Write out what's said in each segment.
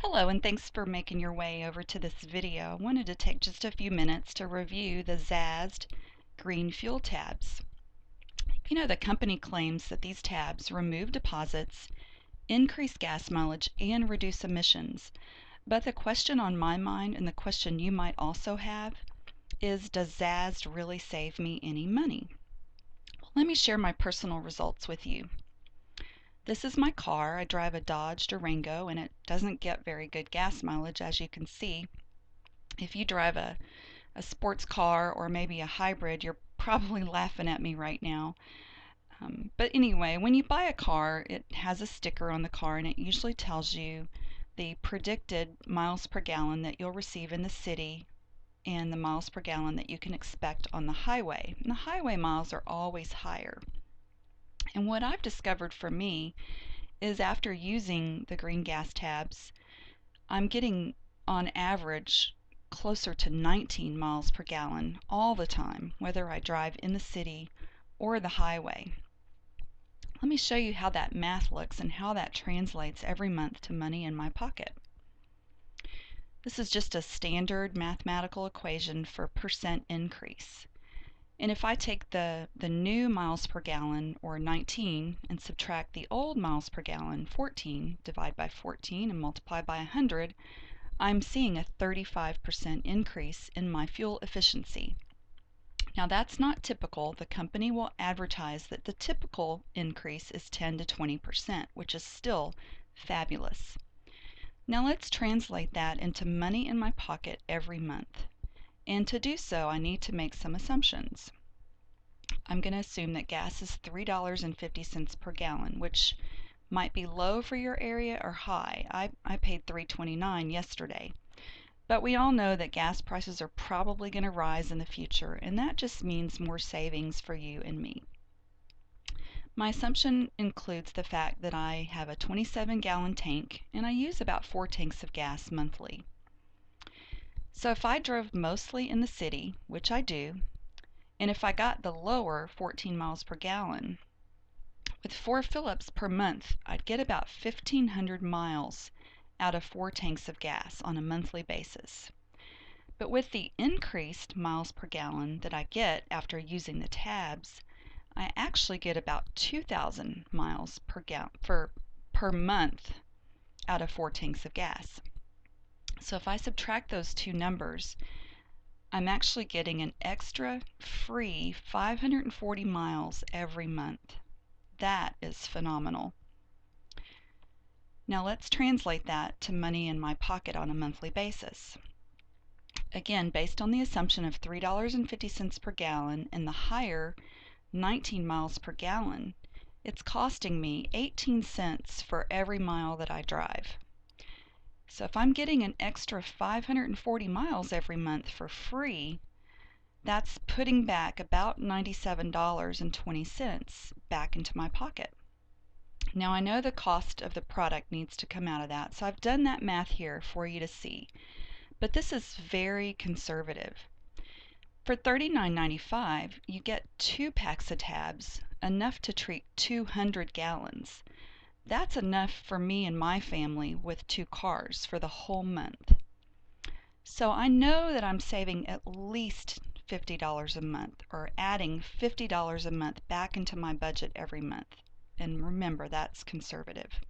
Hello, and thanks for making your way over to this video. I wanted to take just a few minutes to review the Zazzed green fuel tabs. You know, the company claims that these tabs remove deposits, increase gas mileage, and reduce emissions. But the question on my mind, and the question you might also have, is does Zazzed really save me any money? Well, let me share my personal results with you. This is my car. I drive a Dodge Durango, and it doesn't get very good gas mileage, as you can see. If you drive a sports car or maybe a hybrid, you're probably laughing at me right now. But anyway, when you buy a car, it has a sticker on the car, and it usually tells you the predicted miles per gallon that you'll receive in the city and the miles per gallon that you can expect on the highway. And the highway miles are always higher. And what I've discovered for me is after using the green gas tabs, I'm getting on average closer to 19 miles per gallon all the time, whether I drive in the city or the highway. Let me show you how that math looks and how that translates every month to money in my pocket. This is just a standard mathematical equation for percent increase. And if I take the new miles per gallon, or 19, and subtract the old miles per gallon, 14, divide by 14 and multiply by 100, I'm seeing a 35% increase in my fuel efficiency. Now that's not typical. The company will advertise that the typical increase is 10 to 20%, which is still fabulous. Now let's translate that into money in my pocket every month. And to do so, I need to make some assumptions. I'm going to assume that gas is $3.50 per gallon, which might be low for your area or high. I paid $3.29 yesterday. But we all know that gas prices are probably going to rise in the future, and that just means more savings for you and me. My assumption includes the fact that I have a 27-gallon tank, and I use about 4 tanks of gas monthly. So if I drove mostly in the city, which I do, and if I got the lower 14 miles per gallon, with 4 fill-ups per month, I'd get about 1,500 miles out of 4 tanks of gas on a monthly basis. But with the increased miles per gallon that I get after using the tabs, I actually get about 2,000 miles per month out of 4 tanks of gas. So if I subtract those two numbers, I'm actually getting an extra free 540 miles every month. That is phenomenal. Now let's translate that to money in my pocket on a monthly basis. Again, based on the assumption of $3.50 per gallon and the higher 19 miles per gallon, it's costing me 18 cents for every mile that I drive. So if I'm getting an extra 540 miles every month for free, that's putting back about $97.20 back into my pocket. Now I know the cost of the product needs to come out of that, so I've done that math here for you to see. But this is very conservative. For $39.95, you get 2 packs of tabs, enough to treat 200 gallons. That's enough for me and my family with 2 cars for the whole month. So I know that I'm saving at least $50 a month, or adding $50 a month back into my budget every month. And remember, that's conservative.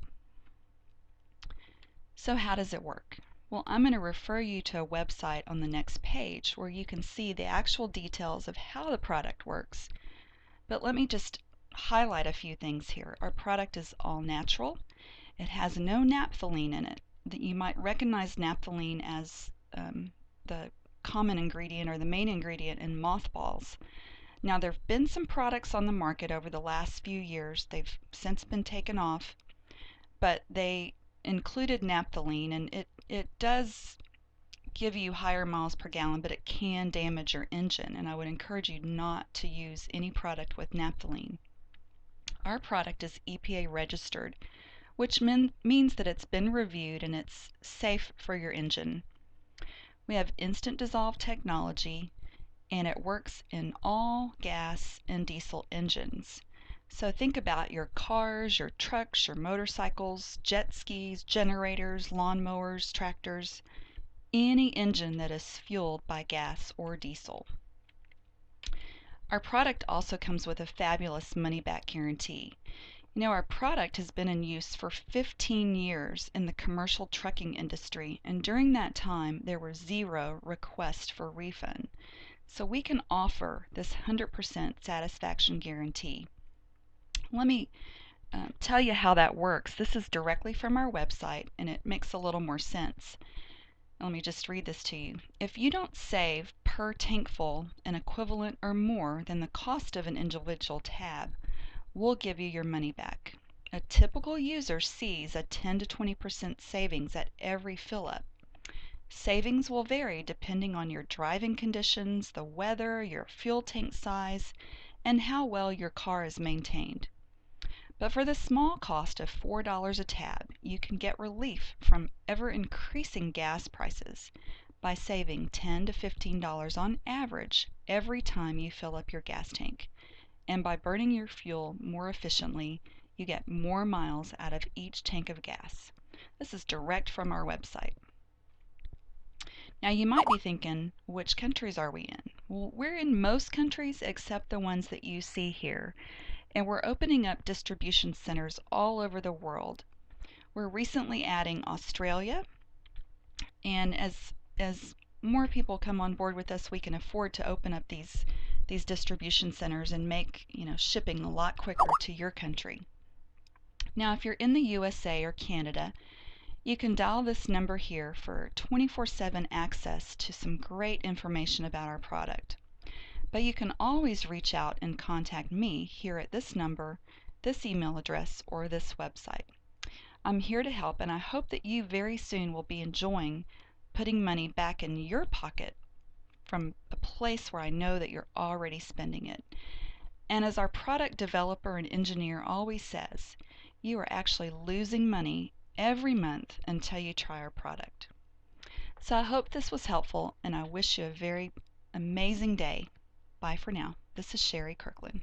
So how does it work? Well, I'm going to refer you to a website on the next page where you can see the actual details of how the product works. But let me just highlight a few things here. Our product is all natural. It has no naphthalene in it. You might recognize naphthalene as the common ingredient or the main ingredient in mothballs. Now, there have been some products on the market over the last few years. They've since been taken off, but they included naphthalene, and it does give you higher miles per gallon, but it can damage your engine, and I would encourage you not to use any product with naphthalene. Our product is EPA registered, which means that it's been reviewed and it's safe for your engine. We have instant dissolve technology, and it works in all gas and diesel engines. So think about your cars, your trucks, your motorcycles, jet skis, generators, lawnmowers, tractors, any engine that is fueled by gas or diesel. Our product also comes with a fabulous money-back guarantee. You know, our product has been in use for 15 years in the commercial trucking industry, and during that time, there were 0 requests for refund. So we can offer this 100% satisfaction guarantee. Let me tell you how that works. This is directly from our website, and it makes a little more sense. Let me just read this to you. If you don't save per tankful an equivalent or more than the cost of an individual tab, we'll give you your money back. A typical user sees a 10 to 20% savings at every fill up. Savings will vary depending on your driving conditions, the weather, your fuel tank size, and how well your car is maintained. But for the small cost of $4 a tab, you can get relief from ever-increasing gas prices by saving $10 to $15 on average every time you fill up your gas tank. And by burning your fuel more efficiently, you get more miles out of each tank of gas. This is direct from our website. Now you might be thinking, which countries are we in? Well, we're in most countries except the ones that you see here. And we're opening up distribution centers all over the world. We're recently adding Australia, and as more people come on board with us, we can afford to open up these distribution centers and make, shipping a lot quicker to your country. Now, if you're in the USA or Canada, you can dial this number here for 24/7 access to some great information about our product. But you can always reach out and contact me here at this number, this email address, or this website. I'm here to help, and I hope that you very soon will be enjoying putting money back in your pocket from a place where I know that you're already spending it. And as our product developer and engineer always says, you are actually losing money every month until you try our product. So I hope this was helpful, and I wish you a very amazing day. Bye for now. This is Sherry Kirkland.